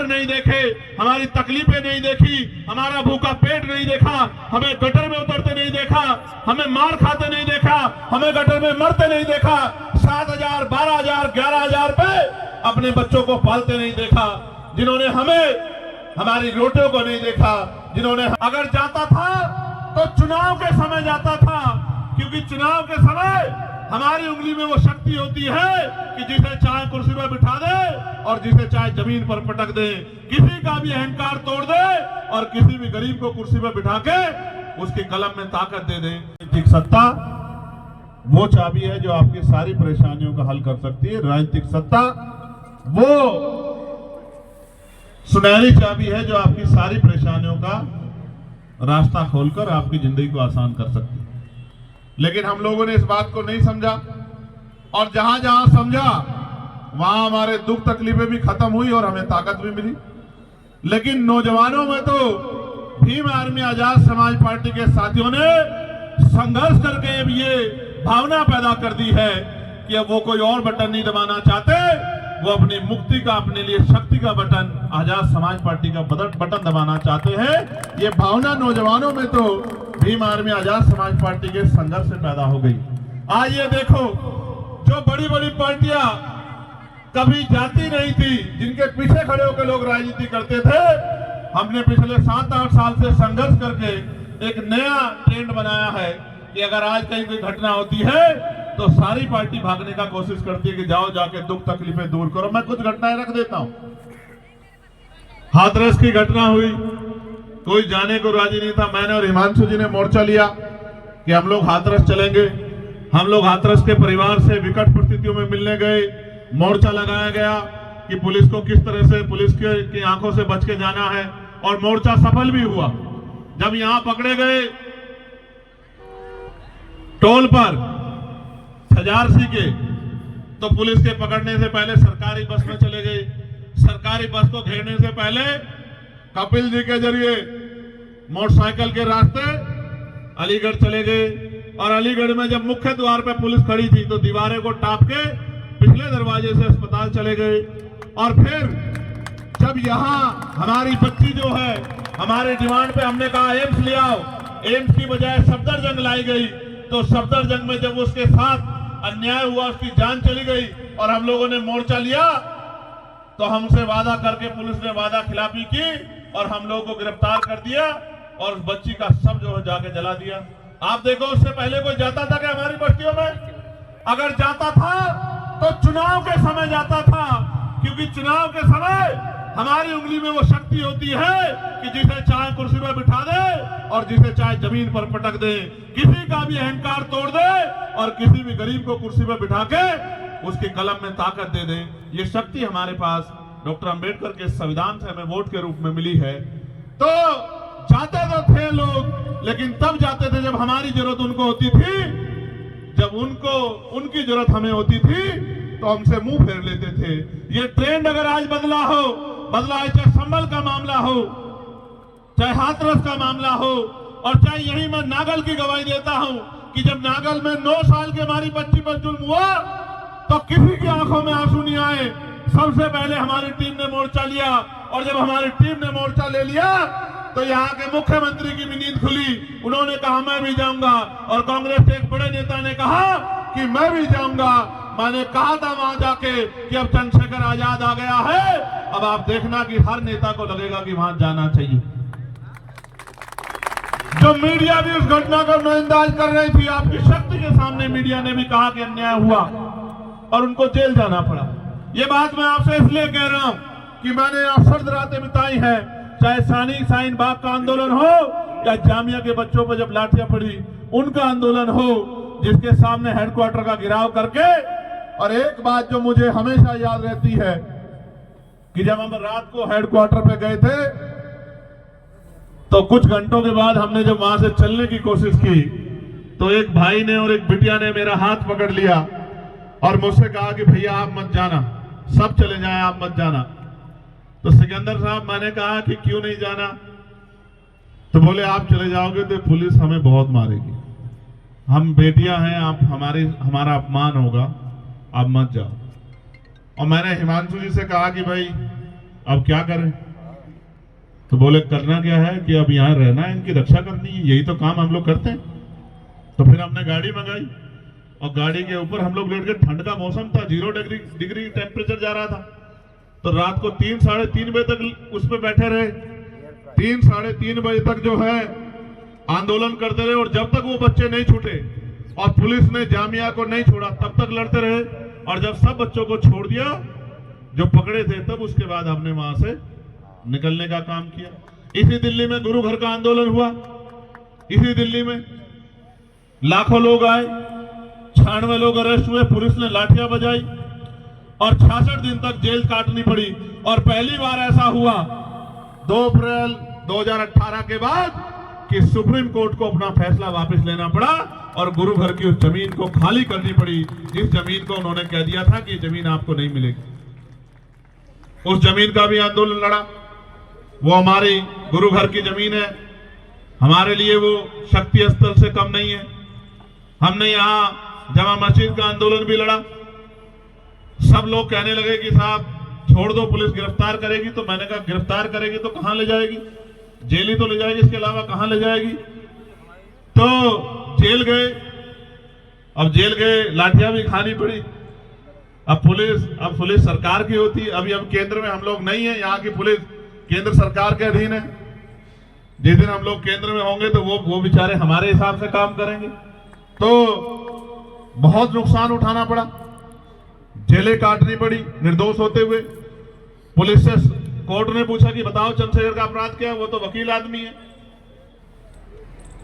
हालात नहीं देखे, हमारी तकलीफें नहीं देखी, हमारा भूखा पेट नहीं देखा, हमें गटर में उतरते नहीं देखा, हमें मार खाते नहीं देखा, हमें गटर में मरते नहीं देखा, 7,000, 12,000, 11,000 पे अपने बच्चों को पालते नहीं देखा, जिन्होंने हमें हमारी रोटियों को नहीं देखा, जिन्होंने अगर जाता था तो चुनाव के समय जाता था, क्योंकि चुनाव के समय हमारी उंगली में वो शक्ति होती है कि जिसे चाहे कुर्सी पर बिठा दे और जिसे चाहे जमीन पर पटक दे, किसी का भी अहंकार तोड़ दे और किसी भी गरीब को कुर्सी पर बिठा के उसके कलम में ताकत दे दे। राजनीतिक सत्ता वो चाबी है जो आपकी सारी परेशानियों का हल कर सकती है। राजनीतिक सत्ता वो सुनहरी चाबी है जो आपकी सारी परेशानियों का रास्ता खोलकर आपकी जिंदगी को आसान कर सकती है। लेकिन हम लोगों ने इस बात को नहीं समझा, और जहां जहां समझा वहां हमारे दुख तकलीफें भी खत्म हुई और हमें ताकत भी मिली। लेकिन नौजवानों में तो भीम आर्मी आजाद समाज पार्टी के साथियों ने संघर्ष करके अब ये भावना पैदा कर दी है कि अब वो कोई और बटन नहीं दबाना चाहते, वो अपनी मुक्ति का, अपने लिए शक्ति का बटन, आजाद समाज पार्टी का बटन दबाना चाहते हैं। ये भावना नौजवानों में तो भीम आर्मी आजाद समाज पार्टी के संघर्ष से पैदा हो गई। आज ये देखो, जो बड़ी बड़ी पार्टियां कभी जाती नहीं थी, जिनके पीछे खड़े होकर लोग राजनीति करते थे, हमने पिछले 7-8 साल से संघर्ष करके एक नया ट्रेंड बनाया है कि अगर आज कहीं कोई घटना होती है तो सारी पार्टी भागने का कोशिश करती है कि जाओ जाके दुख तकलीफें दूर करो। मैं कुछ घटनाएं रख देता हूं। हाथरस की घटना हुई, कोई जाने को राजी नहीं था। मैंने और हिमांशु जी ने मोर्चा लिया कि हम लोग हाथरस चलेंगे। हम लोग हाथरस के परिवार से विकट परिस्थितियों में मिलने गए। मोर्चा लगाया गया कि पुलिस को किस तरह से, पुलिस की आंखों से बच के जाना है, और मोर्चा सफल भी हुआ। जब यहां पकड़े गए टोल पर सजारसी के, तो पुलिस के पकड़ने से पहले सरकारी बस में चले गए। सरकारी बस को घेरने से पहले कपिल जी के जरिए मोटरसाइकिल के रास्ते अलीगढ़ चले गए, और अलीगढ़ में जब मुख्य द्वार पे पुलिस खड़ी थी तो दीवारें को टाप के पिछले दरवाजे से अस्पताल चले गए। और फिर जब यहाँ हमारी बच्ची जो है, हमारे डिमांड पे हमने कहा एम्स ले आओ, एम्स की बजाय सफदरजंग लाई गई, तो सफदरजंग में जब उसके साथ अन्याय हुआ, उसकी जान चली गई और हम लोगों ने मोर्चा लिया, तो हमसे वादा करके पुलिस ने वादा खिलाफी की और हम लोगों को गिरफ्तार कर दिया और उस बच्ची का शव जो है जाके जला दिया। आप देखो, उससे पहले कोई जाता था क्या हमारी बस्तियों में? अगर जाता था तो चुनाव के समय जाता था, क्योंकि चुनाव के समय हमारी उंगली में वो शक्ति होती है कि जिसे चाहे कुर्सी पर बिठा दे और जिसे चाहे जमीन पर पटक दे, किसी का भी अहंकार तोड़ दे और किसी भी गरीब को कुर्सी पर बिठा के उसके कलम में ताकत दे दे। ये शक्ति हमारे पास डॉक्टर अंबेडकर के संविधान से हमें वोट के रूप में मिली है। तो जाते तो थे लोग, लेकिन तब जाते थे जब हमारी जरूरत उनको होती थी, जब उनकी जरूरत हमें होती थी तो हमसे मुंह फेर लेते थे। ये ट्रेंड अगर आज बदला है, चाहे संभल का मामला हो, चाहे हाथरस का मामला हो, और चाहे यही मैं नागल की गवाही देता हूं कि जब नागल में 9 साल की हमारी बच्ची पर जुल्म हुआ तो किसी की आंखों में आंसू नहीं आए। सबसे पहले हमारी टीम ने मोर्चा लिया, और जब हमारी टीम ने मोर्चा ले लिया तो यहाँ के मुख्यमंत्री की भी नींद खुली। उन्होंने कहा मैं भी जाऊंगा, और कांग्रेस के एक बड़े नेता ने कहा कि मैं भी जाऊंगा। मैंने कहा था वहां जाके कि अब चंद्रशेखर आजाद आ गया है, अब आप देखना कि हर नेता को लगेगा कि वहां जाना चाहिए। जो मीडिया भी उस घटना को नजरअंदाज कर रही थी, आपकी शक्ति के सामने मीडिया ने भी कहा कि अन्याय हुआ और उनको जेल जाना पड़ा। ये बात मैं आपसे इसलिए कह रहा हूं कि मैंने अवसर रातें बिताई हैं, चाहे शाहीन बाग का आंदोलन हो या जामिया के बच्चों पर जब लाठियां पड़ी उनका आंदोलन हो, जिसके सामने हेडक्वार्टर का घेराव करके। और एक बात जो मुझे हमेशा याद रहती है कि जब हम रात को हेडक्वार्टर पे गए थे तो कुछ घंटों के बाद हमने जब वहां से चलने की कोशिश की तो एक भाई ने और एक बिटिया ने मेरा हाथ पकड़ लिया और मुझसे कहा कि भैया आप मत जाना, सब चले जाएं, आप मत जाना। तो सिकंदर साहब, मैंने कहा कि क्यों नहीं जाना? तो बोले आप चले जाओगे तो पुलिस हमें बहुत मारेगी, हम बेटियां हैं, आप हमारा अपमान होगा, आप मत जाओ। और मैंने हिमांशु जी से कहा कि भाई अब क्या करें? तो बोले करना क्या है कि अब यहाँ रहना है, इनकी रक्षा करनी है, यही तो काम हम लोग करते हैं। तो फिर हमने गाड़ी मंगाई और गाड़ी के ऊपर हम लोग लेट गए। ठंड का मौसम था, 0 डिग्री टेम्परेचर जा रहा था। तो रात को 3 साढ़े 3 बजे तक उस पर बैठे रहे। 3 साढ़े 3 बजे तक जो है आंदोलन करते रहे, और जब तक वो बच्चे नहीं छूटे और पुलिस ने जामिया को नहीं छोड़ा तब तक लड़ते रहे। और जब सब बच्चों को छोड़ दिया जो पकड़े थे, तब उसके बाद हमने वहां से निकलने का काम किया। इसी दिल्ली में गुरु घर का आंदोलन हुआ। इसी दिल्ली में लाखों लोग आए, 96 लोग अरेस्ट हुए, पुलिस ने लाठियां बजाई और 66 दिन तक जेल काटनी पड़ी। और पहली बार ऐसा हुआ 2 अप्रैल 2018 के बाद कि सुप्रीम कोर्ट को अपना फैसला वापस लेना पड़ा और गुरु घर की उस जमीन को खाली करनी पड़ी, जिस जमीन को उन्होंने कह दिया था कि जमीन आपको नहीं मिलेगी। उस जमीन का भी आंदोलन लड़ा। वो हमारी गुरु घर की जमीन है, हमारे लिए वो शक्ति स्थल से कम नहीं है। हमने यहाँ जमा मस्जिद का आंदोलन भी लड़ा। सब लोग कहने लगे कि साहब छोड़ दो, पुलिस गिरफ्तार करेगी। तो मैंने कहा गिरफ्तार करेगी तो कहां ले जाएगी? जेल ही तो ले जाएगी, इसके अलावा कहां ले जाएगी? तो जेल गए। अब जेल गए, लाठियां भी खानी पड़ी। अब पुलिस सरकार की होती। अभी अब केंद्र में हम लोग नहीं है, यहाँ की पुलिस केंद्र सरकार के अधीन है। जिस दिन हम लोग केंद्र में होंगे तो वो बेचारे हमारे हिसाब से काम करेंगे। तो बहुत नुकसान उठाना पड़ा, जेलें काटनी पड़ी निर्दोष होते हुए। पुलिस से कोर्ट ने पूछा कि बताओ चंद्रशेखर का अपराध क्या है? वो तो वकील आदमी है।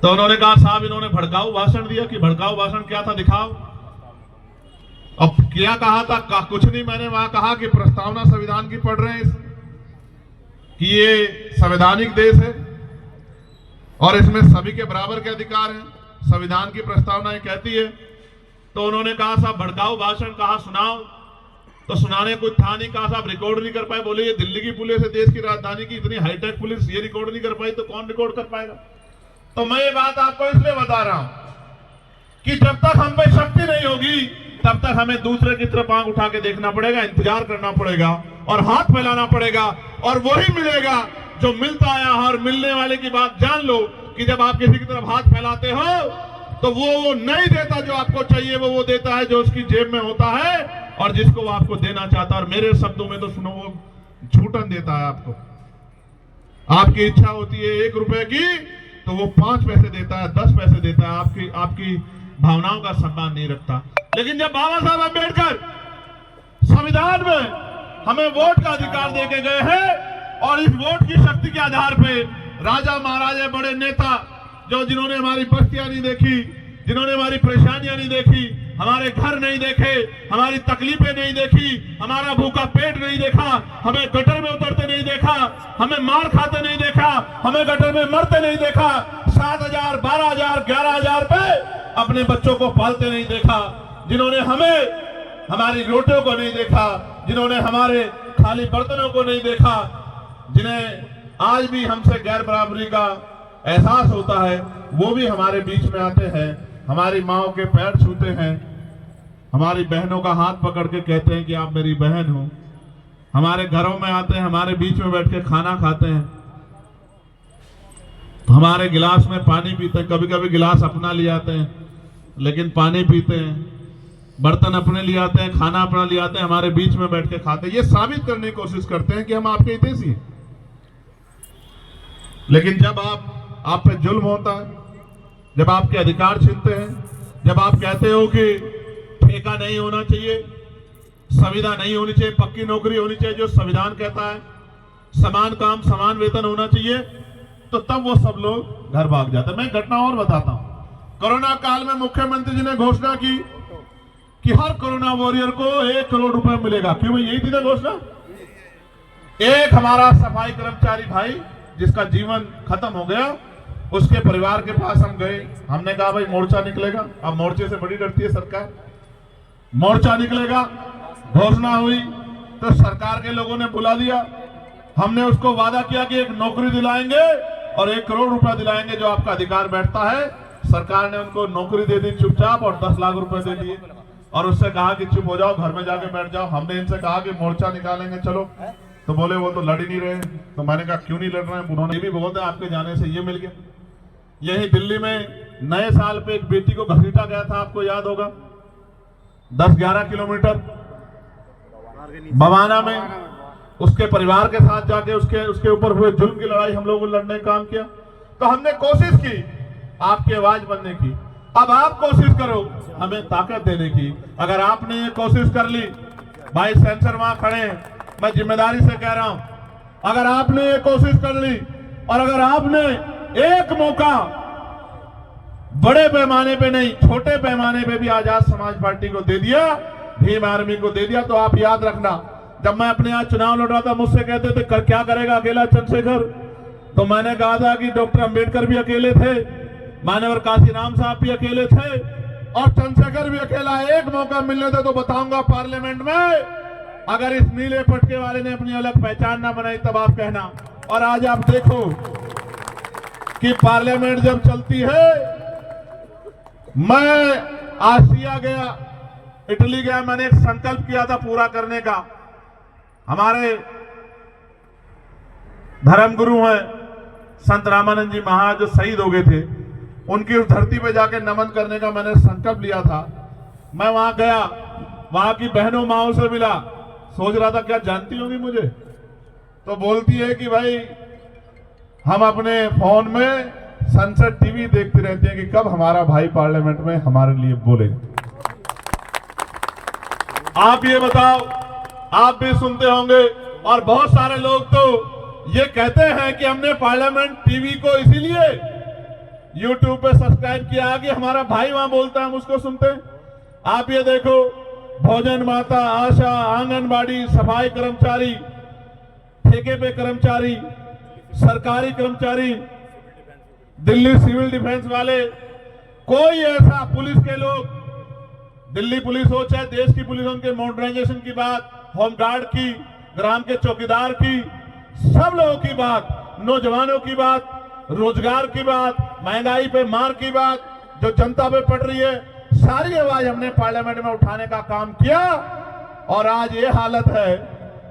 तो उन्होंने कहा साहब इन्होंने भड़काऊ भाषण दिया। कि भड़काऊ भाषण क्या था दिखाओ। अब क्या कहा था? कुछ नहीं, मैंने वहां कहा कि प्रस्तावना संविधान की पढ़ रहे हैं कि ये संवैधानिक देश है और इसमें सभी के बराबर के अधिकार हैं, संविधान की प्रस्तावना ये कहती है। तो उन्होंने कहा साहब भड़काऊ भाषण कहा सुनाओ। तो सुनाने कुछ था नहीं। कहा साहब रिकॉर्ड नहीं कर पाए। बोले ये दिल्ली की पुलिस है, देश की राजधानी की इतनी हाईटेक पुलिस, ये रिकॉर्ड नहीं कर पाई तो कौन रिकॉर्ड कर पाएगा? तो मैं ये बात आपको इसलिए बता रहा हूं कि जब तक हम पे शक्ति नहीं होगी तब तक हमें दूसरे की तरफ आंख उठा के देखना पड़ेगा, इंतजार करना पड़ेगा और हाथ फैलाना पड़ेगा। और वही मिलेगा जो मिलता आया। और मिलने वाले की बात जान लो कि जब आप किसी की तरफ हाथ फैलाते हो तो वो नहीं देता जो आपको चाहिए, वो देता है जो उसकी जेब में होता है और जिसको वो आपको देना चाहता है। और मेरे शब्दों में तो सुनो, वो छूटन देता है आपको। आपकी इच्छा होती है 1 रुपए की तो वो 5 पैसे देता है, 10 पैसे देता है। आपकी भावनाओं का सम्मान नहीं रखता। लेकिन जब बाबा साहब अम्बेडकर संविधान में हमें वोट का अधिकार देके गए हैं और इस वोट की शक्ति के आधार पे राजा महाराजा बड़े नेता जिन्होंने हमारी बस्तियां नहीं देखी, जिन्होंने हमारी परेशानियां नहीं देखी, हमारे घर नहीं देखे, हमारी तकलीफें नहीं देखी, हमारा भूखा पेट नहीं देखा, हमें गटर में उतरते नहीं देखा, हमें मार खाते नहीं देखा, हमें गटर में मरते नहीं देखा, 7,000, 12,000, 11,000 पे अपने बच्चों को पालते नहीं देखा, जिन्होंने हमें हमारी रोटियों को नहीं देखा, जिन्होंने हमारे खाली बर्तनों को नहीं देखा, जिन्हें आज भी हमसे गैर बराबरी का एहसास होता है, वो भी हमारे बीच में आते हैं, हमारी माओ के पैर छूते हैं, हमारी बहनों का हाथ पकड़ के कहते हैं कि आप मेरी बहन हो, हमारे घरों में आते हैं, हमारे बीच में बैठ के खाना खाते हैं, हमारे गिलास में पानी पीते हैं। कभी कभी गिलास अपना ले आते हैं लेकिन पानी पीते हैं, बर्तन अपने लिए आते हैं, खाना अपना ले आते हैं, हमारे बीच में बैठ के खाते हैं। ये साबित करने की कोशिश करते हैं कि हम आपके हितैषी हैं। लेकिन जब आप पे जुल्म होता है, जब आपके अधिकार छीनते हैं, जब आप कहते हो कि ठेका नहीं होना चाहिए, संविदा नहीं होनी चाहिए, पक्की नौकरी होनी चाहिए जो संविधान कहता है, समान काम समान वेतन होना चाहिए, तो तब वो सब लोग घर भाग जाते हैं। मैं घटना और बताता हूं। कोरोना काल में मुख्यमंत्री जी ने घोषणा की कि हर कोरोना वॉरियर को 1 करोड़ रुपए मिलेगा। क्यों भाई, यही थी ना घोषणा? एक हमारा सफाई कर्मचारी भाई जिसका जीवन खत्म हो गया, उसके परिवार के पास हम गए, हमने कहा भाई मोर्चा निकलेगा। अब मोर्चे से बड़ी डरती है सरकार, मोर्चा निकलेगा। घोषणा हुई तो सरकार के लोगों ने बुला लिया, हमने उसको वादा किया कि एक नौकरी दिलाएंगे और 1 करोड़ रुपया दिलाएंगे जो आपका अधिकार बैठता है। सरकार ने उनको नौकरी दे दी चुपचाप और 10 लाख रुपए दे दिए और उससे कहा कि चुप हो जाओ, घर में जाके बैठ जाओ। हमने इनसे कहा कि मोर्चा निकालेंगे चलो, तो बोले वो तो लड़ ही नहीं रहे। तो मैंने कहा क्यों नहीं लड़ रहे हैं? उन्होंने ये भी बहुत है, आपके जाने से ये मिल गया। यही दिल्ली में नए साल पे एक बेटी को घसीटा गया था, आपको याद होगा, 10-11 किलोमीटर बवाना में। उसके परिवार के साथ जाके उसके ऊपर हुए जुल्म की लड़ाई हम लोगों ने लड़ने का काम किया। तो हमने कोशिश की आपकी आवाज बनने की। अब आप कोशिश करो हमें ताकत देने की। अगर आपने ये कोशिश कर ली, भाई सेंसर वहां खड़े हैं, मैं जिम्मेदारी से कह रहा हूं, अगर आपने ये कोशिश कर ली और अगर आपने एक मौका बड़े पैमाने पे नहीं छोटे पैमाने पे भी आजाद समाज पार्टी को दे दिया, भीम आर्मी को दे दिया, तो आप याद रखना, जब मैं अपने यहाँ चुनाव लड़ रहा था मुझसे कहते थे क्या करेगा अकेला चंद्रशेखर, तो मैंने कहा था कि डॉक्टर अंबेडकर भी अकेले थे, मानवर काशीराम साहब भी अकेले थे और चंद्रशेखर भी अकेला। एक मौका मिलने दे तो बताऊंगा पार्लियामेंट में। अगर इस नीले पटके वाले ने अपनी अलग पहचान ना बनाई तब आप कहना। और आज आप देखो कि पार्लियामेंट जब चलती है, मैं आसिया गया, इटली गया, मैंने एक संकल्प किया था पूरा करने का। हमारे धर्मगुरु हैं संत रामानंद जी महाराज जो शहीद हो गए थे, उनकी उस धरती पे जाके नमन करने का मैंने संकल्प लिया था। मैं वहां गया, वहां की बहनों माओ से मिला, सोच रहा था क्या जानती होंगी मुझे, तो बोलती है कि भाई हम अपने फोन में संसद टीवी देखते रहते हैं कि कब हमारा भाई पार्लियामेंट में हमारे लिए बोलेगा। आप ये बताओ, आप भी सुनते होंगे और बहुत सारे लोग तो ये कहते हैं कि हमने पार्लियामेंट टीवी को इसीलिए यूट्यूब पे सब्सक्राइब किया कि हमारा भाई वहां बोलता है, हम उसको सुनते हैं। आप ये देखो, भोजन माता, आशा, आंगनबाड़ी, सफाई कर्मचारी, ठेके पे कर्मचारी, सरकारी कर्मचारी, दिल्ली सिविल डिफेंस वाले, कोई ऐसा पुलिस के लोग, दिल्ली पुलिस हो चाहे देश की पुलिस, उनके मॉडर्नाइजेशन की बात, होमगार्ड की, ग्राम के चौकीदार की, सब लोगों की बात, नौजवानों की बात, रोजगार की बात, महंगाई पे मार की बात जो जनता पे पड़ रही है, सारी आवाज हमने पार्लियामेंट में उठाने का काम किया। और आज ये हालत है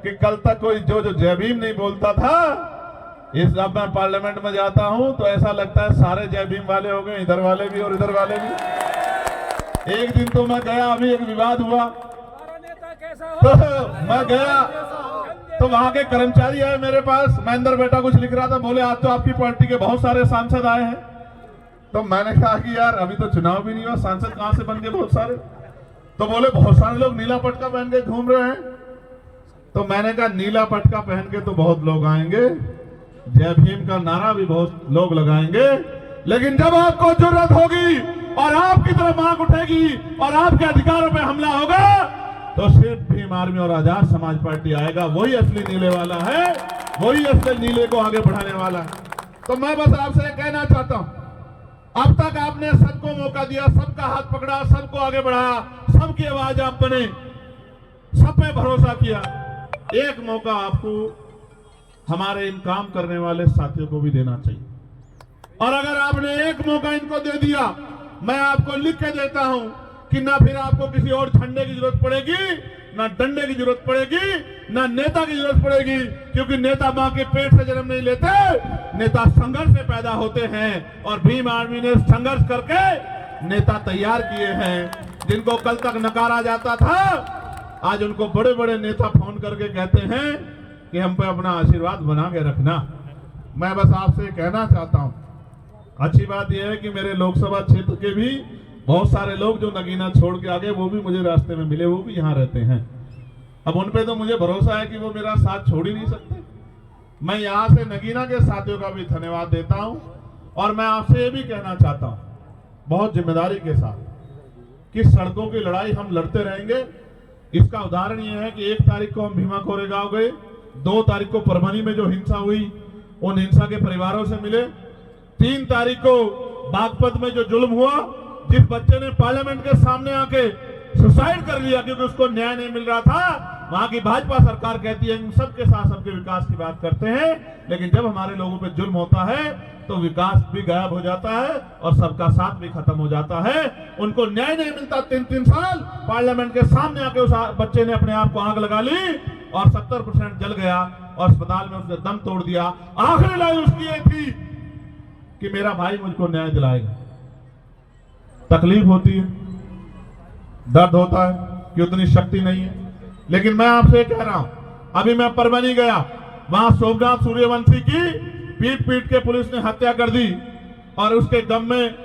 कि कल तक कोई जो जय भीम नहीं बोलता था, इस अब मैं पार्लियामेंट में जाता हूं तो ऐसा लगता है सारे जय भीम वाले हो गए, इधर वाले भी और इधर वाले भी। एक दिन तो मैं गया, अभी एक विवाद हुआ तो मैं गया तो वहां के कर्मचारी आए मेरे पास, महेंद्र बेटा कुछ लिख रहा था, बोले आज तो आपकी पार्टी के बहुत सारे सांसद आए हैं। तो मैंने कहा कि यार अभी तो चुनाव भी नहीं हुआ, सांसद कहां से बन गए बहुत सारे? तो बोले बहुत सारे लोग नीला पटका पहन के घूम रहे हैं। तो मैंने कहा नीला पटका पहन के तो बहुत लोग आएंगे, जय भीम का नारा भी बहुत लोग लगाएंगे, लेकिन जब आपको जरूरत होगी और आपकी तरफ आंख उठेगी और आपके अधिकारों पे हमला होगा तो सिर्फ भीम आर्मी और आजाद समाज पार्टी आएगा। वही असली नीले वाला है, वही असली नीले को आगे बढ़ाने वाला है। तो मैं बस आपसे कहना चाहता हूं, अब तक आपने सबको मौका दिया, सबका हाथ पकड़ा, सबको आगे बढ़ाया, सबकी आवाज आप बने, सब पे भरोसा किया। एक मौका आपको हमारे इन काम करने वाले साथियों को भी देना चाहिए। और अगर आपने एक मौका इनको दे दिया, मैं आपको लिख के देता हूं कि ना फिर आपको किसी और झंडे की जरूरत पड़ेगी, ना डंडे की जरूरत पड़ेगी, ना नेता की जरूरत पड़ेगी, क्योंकि नेता मां के पेट से जन्म नहीं लेते, नेता संघर्ष से पैदा होते हैं। और भीम आर्मी ने संघर्ष करके नेता तैयार किए हैं, जिनको कल तक नकारा जाता था, आज उनको बड़े बड़े नेता फोन करके कहते हैं कि हम पे अपना आशीर्वाद बना के रखना। मैं बस आपसे कहना चाहता हूं, अच्छी बात यह है कि मेरे लोकसभा क्षेत्र के भी बहुत सारे लोग जो नगीना छोड़ के आगे, वो भी मुझे रास्ते में मिले, वो भी यहाँ रहते हैं। अब उन पे तो मुझे भरोसा है कि वो मेरा साथ छोड़ ही नहीं सकते। मैं यहाँ से नगीना के साथियों का भी धन्यवाद देता हूं और मैं आपसे ये भी कहना चाहता हूं बहुत जिम्मेदारी के साथ कि सड़कों की लड़ाई हम लड़ते रहेंगे। इसका उदाहरण यह है कि 1 तारीख को हम भीमा कोरेगांव गए, 2 तारीख को परभनी में जो हिंसा हुई उन हिंसा के परिवारों से मिले, 3 तारीख को बागपत में जो जुल्म हुआ, जिस बच्चे ने पार्लियामेंट के सामने आके सुसाइड कर लिया क्योंकि उसको न्याय नहीं मिल रहा था, वहां की भाजपा सरकार कहती है हम सबके साथ सबके विकास की बात करते हैं, लेकिन जब हमारे लोगों पे जुल्म होता है तो विकास भी गायब हो जाता है और सबका साथ भी खत्म हो जाता है। उनको न्याय नहीं मिलता। 3-3 साल पार्लियामेंट के सामने आके उस बच्चे ने अपने आप को आग लगा ली और 70% जल गया और अस्पताल में उसने दम तोड़ दिया। आखिरी लाइन उसकी ये थी कि मेरा भाई मुझको न्याय दिलाएगा। तकलीफ होती है, दर्द होता है कि उतनी शक्ति नहीं है, लेकिन मैं आपसे कह रहा हूं, अभी मैं परभनी गया, वहां सोमनाथ सूर्यवंशी की पीट पीट के पुलिस ने हत्या कर दी और उसके गम में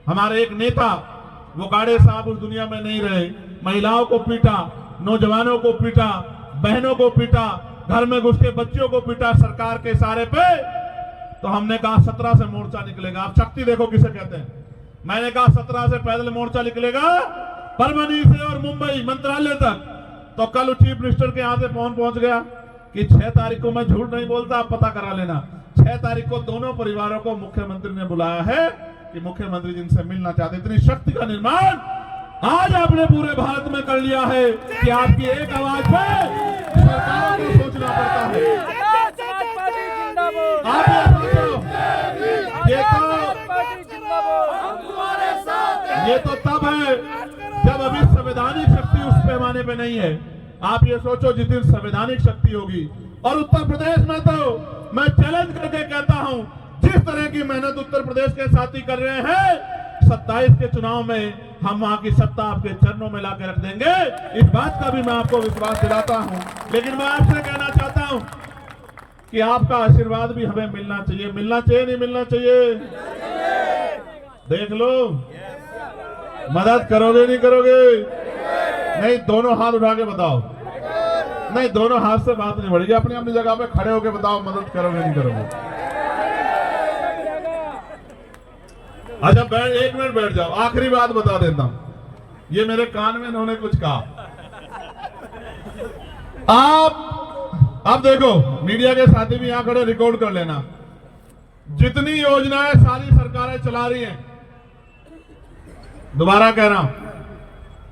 हमारे एक नेता वो गाड़े साहब उस दुनिया में नहीं रहे, महिलाओं को पीटा, नौजवानों को पीटा, बहनों को पीटा, घर में घुस के बच्चियों को पीटा सरकार के इशारे पे। तो हमने कहा 17 से मोर्चा निकलेगा। आप शक्ति देखो किसे कहते हैं। मैंने कहा 17 से पैदल मोर्चा निकलेगा परभनी से और मुंबई मंत्रालय तक। तो कल चीफ मिनिस्टर के यहाँ से फोन पहुंच गया कि 6 तारीख को, मैं झूठ नहीं बोलता, आप पता करा लेना, 6 तारीख को दोनों परिवारों को मुख्यमंत्री ने बुलाया है कि मुख्यमंत्री जिनसे मिलना चाहते। इतनी शक्ति का निर्माण आज आपने पूरे भारत में कर लिया है कि आपकी एक आवाज पे सरकारों को सोचना पड़ता है। आप ये तो तब है जब अभी संवैधानिक शक्ति उस पैमाने पे नहीं है। आप ये सोचो जिस दिन संवैधानिक शक्ति होगी। और उत्तर प्रदेश में तो मैं चैलेंज करके कहता हूं, जिस तरह की मेहनत उत्तर प्रदेश के साथी कर रहे हैं, 27 के चुनाव में हम वहां की सत्ता आपके चरणों में लाके रख देंगे। इस बात का भी मैं आपको विश्वास दिलाता हूं। लेकिन मैं आपसे कहना चाहता हूं कि आपका आशीर्वाद भी हमें मिलना चाहिए। मिलना चाहिए, नहीं मिलना चाहिए? देख लो, मदद करोगे नहीं करोगे? नहीं, दोनों हाथ उठा के बताओ। नहीं, दोनों हाथ से बात नहीं बढ़ेगी। अपनी अपनी जगह पे खड़े होके बताओ, मदद करोगे नहीं करोगे? अच्छा, एक मिनट बैठ जाओ। आखिरी बात बता देता हूं, ये मेरे कान में इन्होंने कुछ कहा। आप देखो, मीडिया के साथी भी यहां खड़े, रिकॉर्ड कर लेना। जितनी योजनाएं सारी सरकारें चला रही हैं, दोबारा कह रहा हूं,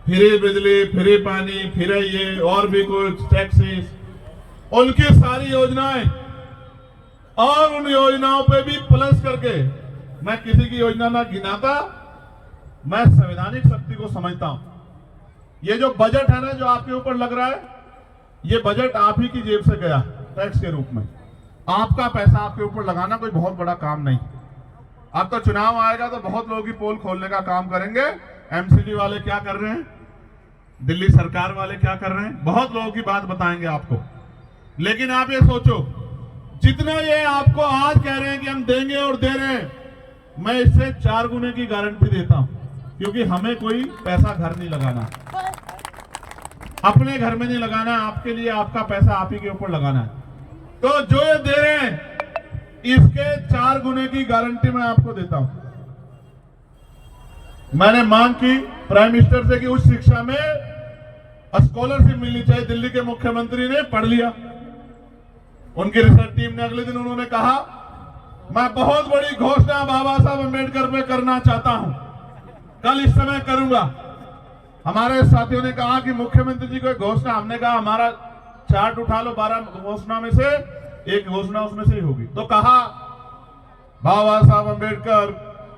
फ्री बिजली, फ्री पानी, फ्री ये और भी कुछ टैक्सेस, उनकी सारी योजनाएं, और उन योजनाओं पे भी प्लस करके, मैं किसी की योजना ना गिनाता, मैं संवैधानिक शक्ति को समझता हूं। ये जो बजट है ना, जो आपके ऊपर लग रहा है, ये बजट आप ही की जेब से गया टैक्स के रूप में। आपका पैसा आपके ऊपर लगाना कोई बहुत बड़ा काम नहीं। अब तो चुनाव आएगा तो बहुत लोग ही पोल खोलने का काम करेंगे। एमसीडी वाले क्या कर रहे हैं, दिल्ली सरकार वाले क्या कर रहे हैं, बहुत लोगों की बात बताएंगे आपको। लेकिन आप ये सोचो, जितना ये आपको आज कह रहे हैं कि हम देंगे और दे रहे हैं, मैं इससे 4 गुने की गारंटी देता हूं, क्योंकि हमें कोई पैसा घर नहीं लगाना, अपने घर में नहीं लगाना, आपके लिए आपका पैसा आप ही के ऊपर लगाना है। तो जो ये दे रहे हैं, इसके 4 गुने की गारंटी मैं आपको देता हूं। मैंने मांग की प्राइम मिनिस्टर से कि उच्च शिक्षा में स्कॉलरशिप मिलनी चाहिए। दिल्ली के मुख्यमंत्री ने पढ़ लिया, उनकी रिसर्च टीम ने अगले दिन उन्होंने कहा, मैं बहुत बड़ी घोषणा बाबा साहब अम्बेडकर पे करना चाहता हूं, कल इस समय करूंगा। हमारे साथियों ने कहा कि मुख्यमंत्री जी को घोषणा, हमने कहा हमारा चार्ट उठा लो, 12 घोषणा में से एक घोषणा उसमें से ही होगी। तो कहा बाबा साहब अम्बेडकर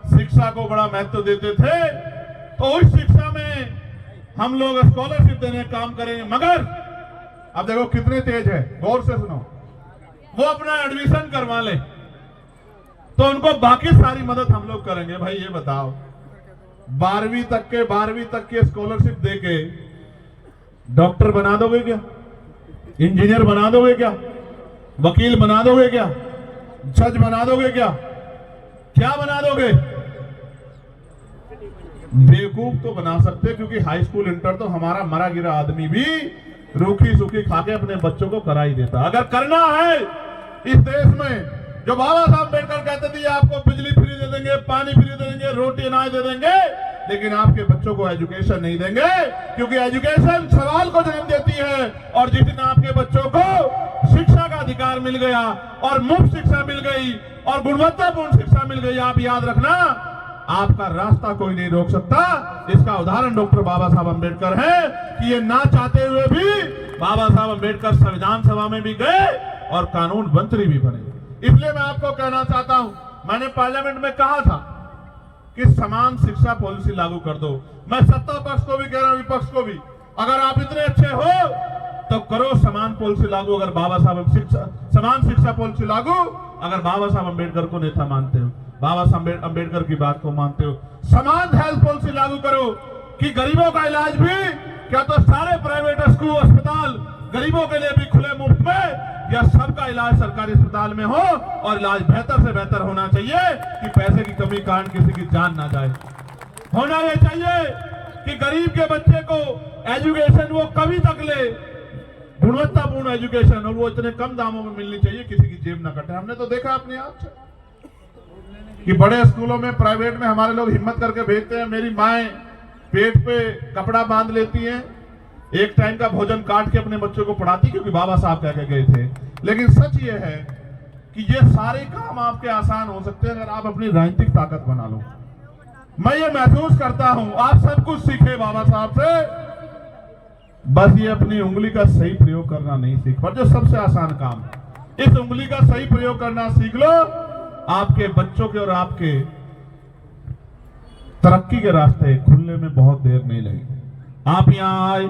शिक्षा को बड़ा महत्व देते थे, तो उस शिक्षा में हम लोग स्कॉलरशिप देने का काम करेंगे। मगर अब देखो कितने तेज है, गौर से सुनो, वो अपना एडमिशन करवा ले तो उनको बाकी सारी मदद हम लोग करेंगे। भाई ये बताओ, 12वीं तक के स्कॉलरशिप देके डॉक्टर बना दोगे क्या, इंजीनियर बना दोगे क्या, वकील बना दोगे क्या, जज बना दोगे क्या, क्या बना दोगे? बेवकूफ तो बना सकते, क्योंकि हाई स्कूल इंटर तो हमारा मरा गिरा आदमी भी रूखी सूखी खाके अपने बच्चों को करा ही देता। अगर करना है इस देश में, जो बाबा साहब अम्बेडकर कहते थे आपको बिजली फ्री दे देंगे, पानी फ्री दे देंगे, रोटी अनाज दे देंगे, लेकिन आपके बच्चों को एजुकेशन नहीं देंगे, क्योंकि एजुकेशन सवाल को जन्म देती है। और जिस दिन आपके बच्चों को शिक्षा का अधिकार मिल गया और मुफ्त शिक्षा मिल गई और गुणवत्तापूर्ण शिक्षा मिल गई, आप याद रखना, आपका रास्ता कोई नहीं रोक सकता। इसका उदाहरण डॉक्टर बाबा साहब अम्बेडकर है कि ये ना चाहते हुए भी बाबा साहब अम्बेडकर संविधान सभा में भी गए और कानून मंत्री भी बने। इसलिए मैं आपको कहना चाहता हूं, मैंने पार्लियामेंट में कहा था कि समान शिक्षा पॉलिसी लागू कर दो। मैं सत्ता पक्ष को भी कह रहा हूं, विपक्ष को भी, अगर आप इतने अच्छे हो तो करो समान पॉलिसी लागू। अगर बाबा साहब समान शिक्षा पॉलिसी लागू, अगर बाबा साहब अम्बेडकर को नेता मानते हो, बाबा साहब अम्बेडकर की बात को मानते हो, समान हेल्थ पॉलिसी लागू करो कि गरीबों का इलाज भी, क्या तो सारे प्राइवेट स्कूल अस्पताल गरीबों के लिए भी खुले मुफ्त में, या सबका इलाज सरकारी अस्पताल में हो और इलाज बेहतर से बेहतर होना चाहिए कि पैसे की कमी कारण किसी की जान ना जाए। होना यह चाहिए कि गरीब के बच्चे को एजुकेशन वो कभी तक ले, गुणवत्तापूर्ण एजुकेशन, और वो इतने कम दामों में मिलनी चाहिए किसी की जेब ना कटे। हमने तो देखा अपने आप से कि बड़े स्कूलों में, प्राइवेट में हमारे लोग हिम्मत करके भेजते हैं। मेरी माएं पेट पे कपड़ा बांध लेती हैं, एक टाइम का भोजन काट के अपने बच्चों को पढ़ाती, क्योंकि बाबा साहब कह के गए थे। लेकिन सच ये है कि ये सारे काम आपके आसान हो सकते हैं अगर आप अपनी राजनीतिक ताकत बना लो। मैं ये महसूस करता हूं आप सब कुछ सीखे बाबा साहब से, बस ये अपनी उंगली का सही प्रयोग करना नहीं सीख पर, जो सबसे आसान काम, इस उंगली का सही प्रयोग करना सीख लो। आपके बच्चों के और आपके तरक्की के रास्ते खुलने में बहुत देर नहीं लगेगी। आप यहां आए,